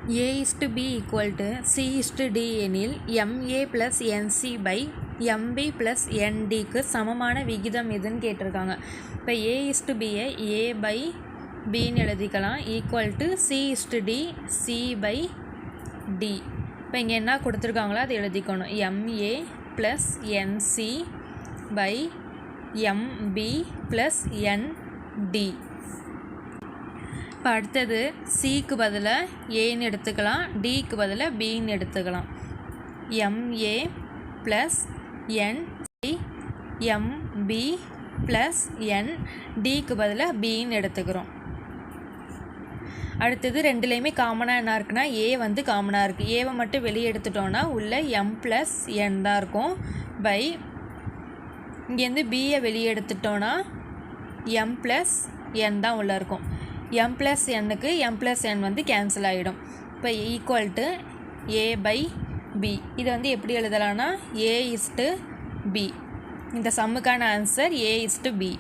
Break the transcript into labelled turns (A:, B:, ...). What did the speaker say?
A: A is to B equal to C is to D எனில் MA plus NC by MB plus NDக்கு சமமான விகிதம் எதுன்னு கேட்டிருக்காங்க. இப்போ A is to B A by Bன்னு எழுதிக்கலாம் equal to C is to D C by D. இப்போ இங்கே என்ன கொடுத்துருக்காங்களோ அதை எழுதிக்கணும் MA plus NC by MB plus ND. இப்போ அடுத்தது சிக்கு பதிலாக ஏன்னு எடுத்துக்கலாம், டிக்கு பதிலாக பின்னு எடுத்துக்கலாம். MA plus NC MP plus N டிக்கு பதிலாக பின்னு எடுத்துக்கிறோம். அடுத்தது ரெண்டுலேயுமே காமனாக என்ன இருக்குன்னா ஏ வந்து காமனாக இருக்குது. ஏவை மட்டும் வெளியே எடுத்துட்டோன்னா உள்ள எம் ப்ளஸ் என் தான் இருக்கும். பை இங்கேருந்து பியை வெளியே எடுத்துட்டோன்னா எம் ப்ளஸ் என் தான் உள்ளே இருக்கும். எம் ப்ளஸ் எண்ணுக்கு எம் ப்ளஸ் என் வந்து கேன்சல் ஆகிடும். இப்போ equal to A by B. இதை வந்து எப்படி எழுதலான்னா ஏ இஸ் டு பி. இந்த சம்முக்கான answer A is to B.